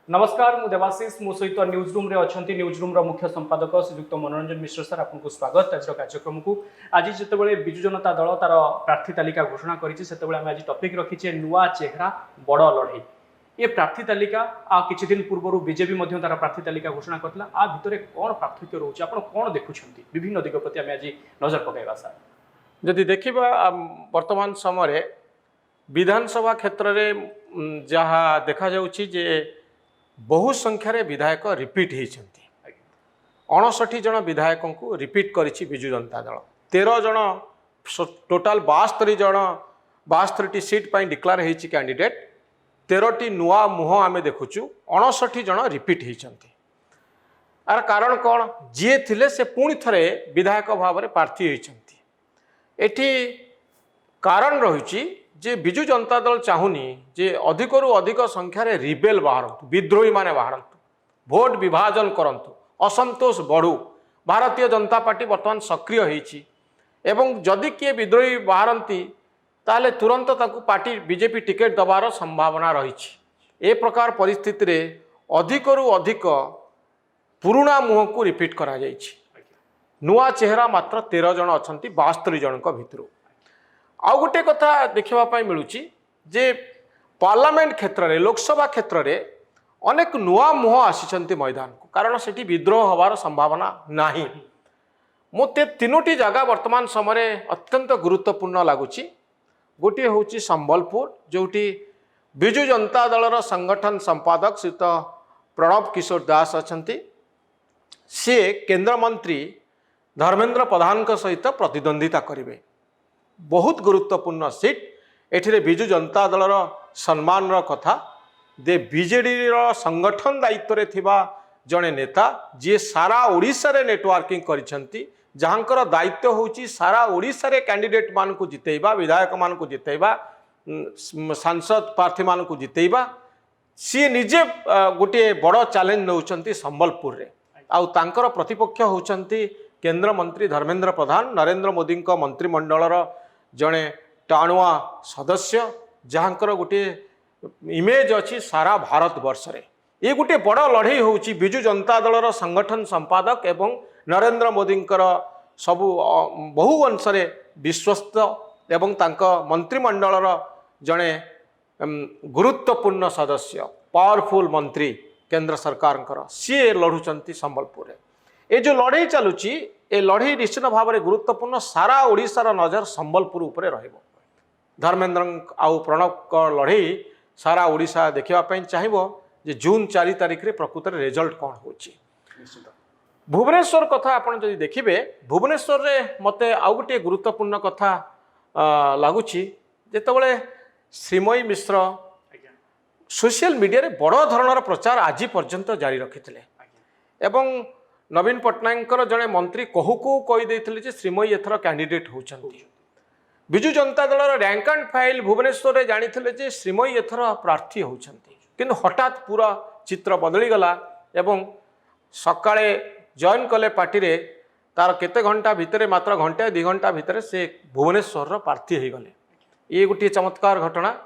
नमस्कार मु देवाशीष मो सहित न्यूज रूम रे अछंती न्यूज रूम रो मुख्य संपादक श्रीयुक्त मनोरंजन मिश्र सर आपको स्वागत आज कार्यक्रम को। आज जितेबाला विजु जनता दल तार प्रार्थी तालिका घोषणा करिछि सेतेबाला हम आज टॉपिक रखिछे नुआ चेहरा बड़ लड़ई। ये प्रार्थी तालिका आ किछि दिन पूर्व बीजेपी मध्य तार प्रार्थी तालिका घोषणा करथिला। आ भितरे कोन पार्थक्य रहउछि आपण कोन देखुछंती विभिन्न दिग प्रति हम आज नजर पकाइबा सर। जदि देखिबा वर्तमान समय विधानसभा क्षेत्र में जहाँ देखा जाउछि जे बहु संख्यार विधायक रिपीट होती 59 जन विधायकों को रिपीट करिछि विजु जनता दल। 13 जन टोटाल 72 जन 72 सीट पर डिक्लेयर होती कैंडिडेट 13टी नुआ मुह आम देखुचु 59 जन रिपीट होती। यार कारण कौन जी थिले से पुणी थरे विधायक भाव में प्रार्थी होती। एठी कारण रही जे बिजु जनता दल चाहूनी जे अधिकरु अधिक संख्यार रिबेल बाहरतु विद्रोही माने बाहरतु भोट विभाजन करंतु असंतोष बढ़ू। भारतीय जनता पार्टी वर्तमान सक्रिय होईछि एवं जदि किए विद्रोही बाहरती ताले तुरंत ताकू पार्टी बीजेपी टिकेट दबार संभावना रही। ए प्रकार परिस्थिति रे अधिकरु अधिक पुराना मुह को रिपीट करा जाइछि। नुआ चेहरा मात्र 13 जन अछंती 72 जनक भितरु। आउ गोटे कथा देखा मिलूँ जे पार्लियामेंट क्षेत्र में लोकसभा क्षेत्र में अनेक नुआ मुह आसी मैदान को कारण से विद्रोह हबार संभावना नहीं। मते तीनोटी जगह वर्तमान समय अत्यंत गुरुत्वपूर्ण लगुच। गोटे हूँ संबलपुर जोटी बिजु जनता दलर संगठन संपादक श्रीयुत प्रणव किशोर दास अच्छा सी केंद्र मंत्री धर्मेंद्र प्रधान सहित प्रतिद्वंदिता करेंगे। बहुत गुरुत्वपूर्ण सीट एठिरे बिजु जनता दलर सम्मान कथा दे बीजेडी संगठन दायित्व रे थिबा जड़े नेता जी सारा ओडिशा रे नेटवर्किंग करिसेंती जहाँकर दायित्व होची सारा ओडिशा रे कैंडिडेट मान को जितेबा विधायक मान को जितेबा सांसद प्रार्थी मान को जितेबा सी निजे गोटे बड़ चैलेंज नौचंती संबलपुर रे। आउ तांकर प्रतिपक्ष होचंती केंद्र मंत्री धर्मेंद्र प्रधान नरेंद्र मोदी मंत्रिमंडलर जड़े टाणुआ सदस्य जहाँकर गोटे इमेज अच्छी सारा भारत वर्ष रे। ये गोटे बड़ लड़ई होची बिजु जनता दलर संगठन संपादक एवं नरेंद्र मोदी सबु बहु अंश विश्वस्त एवं तांको मंत्रिमंडलर जड़े गुरुत्वपूर्ण सदस्य पावरफुल मंत्री केंद्र सरकार सी लड़ुंट संबलपुर रे। ये जो लड़ई चलुची ए लड़ई निश्चित भाव में गुरुत्वपूर्ण सारा ओडिशार नजर संबलपुर उपरे रहिबो। धर्मेंद्र आउ प्रणव को लड़ई सारा ओडिशा देखा चाहिए जे जून 4 तारिख रे प्रकृत रिजल्ट कौन होची। भुवनेश्वर कथा आपन जदि देखिबे भुवनेश्वर रे मते आउ गोटे गुरुत्वपूर्ण कथा लगुची जेतेबेले श्रीमयी मिश्र सोशल मीडिया रे बड़ धरणर प्रचार आज पर्यंत जारी रखिथिले एवं नवीन पट्टनायक जड़े मंत्री कहू कहू कहीदे श्रीमयी एथर कैंडिडेट होती। Biju Janata Dal rank and file Bhubaneswar में जानी जे श्रीमयी एथर प्रार्थी होती किंतु हठात पूरा चित्र बदलीगला एवं सकाळे जॉइन कले पार्टी रे तार केते घंटा भितर मात्र घंटे 2 घंटा भितर से भुवनेश्वर प्रार्थी हो गले। ये गोटे चमत्कार घटना।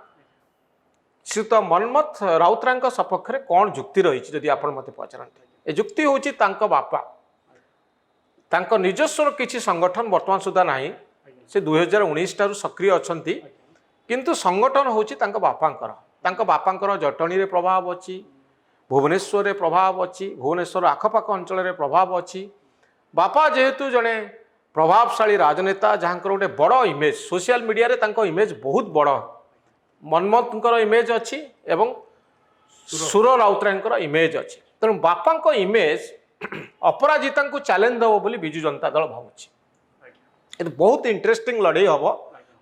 श्रीयुत मनमथ राउतराय सपक्ष में कौन जुक्ति रही जदि आप मत पचारते ए जुक्ति हूँ बापा तांको निजस्वर किसी संगठन वर्तमान सुधा नहीं से 2019 ठारू सक्रिय अच्छा किंतु संगठन हूँ बापांकर जटणी रे प्रभाव अच्छी भुवनेश्वर रे प्रभाव अच्छी भुवनेश्वर आखपाख अंचल प्रभाव अच्छी। बापा जेहेतु जड़े प्रभावशाली राजनेता जहाँ गोटे बड़ इमेज सोशल मीडिया रे तांको इमेज बहुत बड़ मनमोहन इमेज अच्छी एवं सुर राउतराय इमेज अच्छी तेणु बापा इमेज अपराजिता को चैलेंज दब बोली बिजु जनता दल भावुची। बहुत इंटरेस्टिंग लड़ई हम।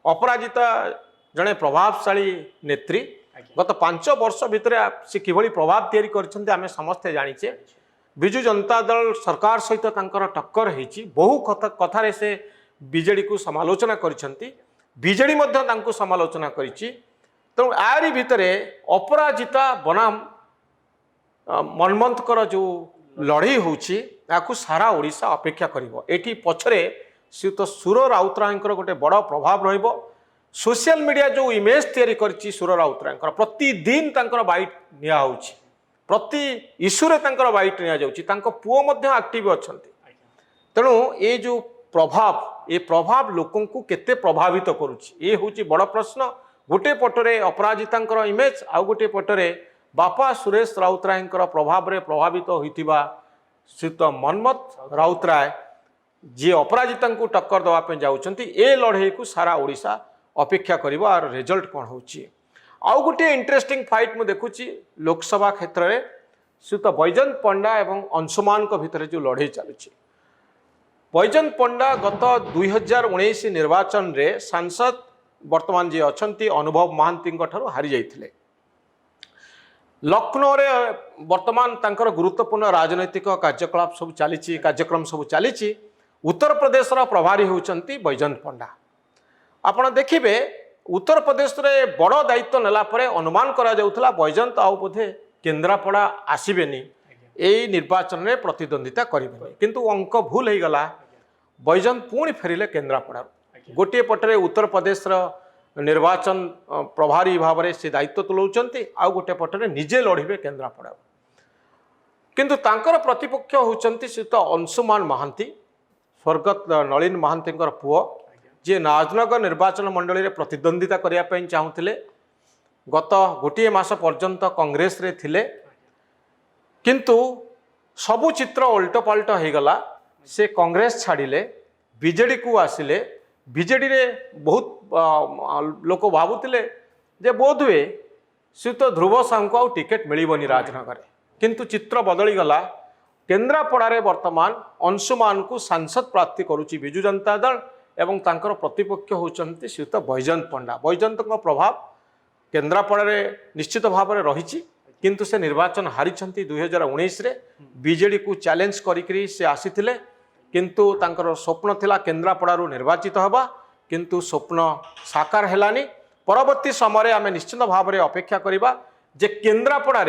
अपराजिता जड़े प्रभावशाली नेत्री गत 5 वर्ष भितर से किभली प्रभाव तैयारी करछन्ते आमे समस्ते जानिचे। बिजु जनता दल सरकार सहित तांकर टक्कर होईची बहु कथारे से बीजेडी को समालोचना करिसेंती बीजेडी मध्य तांको समालोचना करिची। तेणु आरी भितरे अपराजिता बनाम मनमंथकर जो लड़ई होची याकू सारा ओडिशा अपेक्षा करिवो। एठी पछरे श्रीयुत सुर राउतराय गोटे बड़ प्रभाव रहिबो। सोशल मीडिया जो इमेज तैयारी करची सुर राउतराय प्रतिदिन तांकर बाइट निया होची प्रति इश्यूरे तांकर बाइट निया जाउची तांको पुओ मध्य एक्टिव अछंती तेणु ये जो प्रभाव लोकों को केते प्रभावित करुची ये होची बड़ प्रश्न गोटे पटरे अपराजितांकर इमेज आउ गोटे पटरे बापा सुरेश राउतरायंकर प्रभाव रे प्रभावित होइतिबा श्रीयुत मनमथ राउतराय जी अपराजिता को टक्कर देवाई जाऊँच ए लड़े को सारा ओडिशा अपेक्षा करिबा और रिजल्ट कौन होची आउ गोटे इंटरेस्टिंग फाइट मुझे देखुची लोकसभा क्षेत्र में श्रीयुत बैजयंत पंडा एवं अंशुमान भितर जो लड़े चलुची बैजयंत पंडा गत 2019 निर्वाचन रे सांसद वर्तमान जी अच्छी अनुभव महांती हारी जाइथिले लखनऊ रे वर्तमान तांकर गुरुत्वपूर्ण राजनैतिक कार्यक्रम सब चली उत्तर प्रदेश प्रभारी होउचंती बैजयंत पंडा आपण देखिबे उत्तर प्रदेश रे बड़ दायित्व नेला परे अनुमान करा जाउथला बैजयंत आउ बोधे केन्द्रापड़ा आसीबेनी एई निर्वाचन में प्रतिद्वंदिता करेंगे किंतु अंक भूल हो गला बैजयंत पुणी फेरिले केन्द्रापड़ा गोटे पटरे उत्तर प्रदेश निर्वाचन प्रभारी भाव में से दायित्व तुलाउछंती आउ गोटे पटरे निजे लड़िबे केन्द्रापड़ा किंतु तांकर प्रतिपक्ष होउछंती श्रीयुत अंशुमान महांती स्वर्गत नलिन महांती पुओ जी राजनगर निर्वाचन मंडली में प्रतिद्वंदिता करने चाहूले गत गोटे मास पर्यंत कांग्रेस रे थिले किंतु सबु चित्र उल्टपाल्ट हो गला से कांग्रेस छाड़िले बीजेडी को आसिले बीजेडी रे बहुत लोक भावुले जे बोध हुए श्रीयुत ध्रुव साहू को टिकेट मिलबनी राजनगर किंतु चित्र बदली गला केन्द्रापड़ा वर्तमान अंशुमान को सांसद प्रार्थी करुच्ची विजु जनता दल एवं तांकर प्रतिपक्ष होउचंती श्रीयुत बैजयंत पंडा बैजयंत प्रभाव केन्द्रापड़ा निश्चित भाव में रही किंतु से निर्वाचन हारी 2019 रे बीजेडी को चैलेंज करी से आसीथिले किंतु तांकर स्वप्न थिला केन्द्रापड़ारू निर्वाचित हवा किंतु स्वप्न साकार हेलानी परवर्ती समय आम निश्चित भाव में अपेक्षा करबा जे केन्द्रापड़ा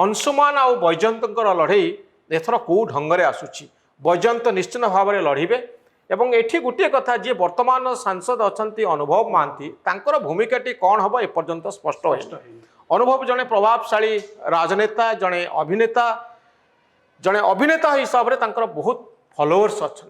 अंशुमान आउ बैजयंतर लड़ई एथर कौ ढंग आसूची बैजयंत निश्चित भाव में लड़िबे एवं एठी गोटे कथा जी वर्तमान सांसद अच्छा अनुभव महांती तांकर भूमिकाटी कौन हम एपर्यंत स्पष्ट हो अनुभव जड़े प्रभावशाली राजनेता जड़े अभिनेता हिसाब से तांकर बहुत फॉलोअर्स अच्छा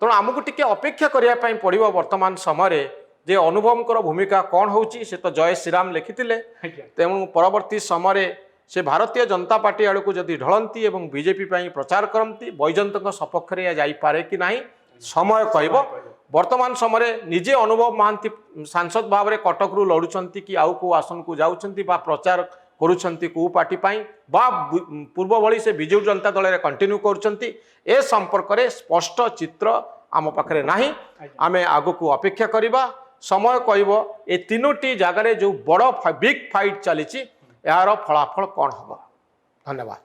तेणु आमको टिके अपेक्षा करने पड़ो वर्तमान समय जे अनुभव भूमिका कौन होची से तो जय श्रीराम लिखिथिले तेणु परवर्ती समय से भारतीय जनता पार्टी आड़ को जदि ढलती एवं बीजेपी प्रचार करती बैजयंत सपक्ष में जापे कि ना समय कह वर्तमान समय निजे अनुभव महांती सांसद भाव में कटक रू लड़ुंट कि आउ को आसन को जाऊँच प्रचार करुँच कौ पार्टी बा पूर्व भली से विजु जनता दल में कंटिन्यू करुँच ए संपर्क में स्पष्ट चित्र आम पाखे ना आम आग को अपेक्षा करवा समय कह ए तीनोटी जगार जो बड़ बिग फाइट चली यार फलाफल कौन हम धन्यवाद।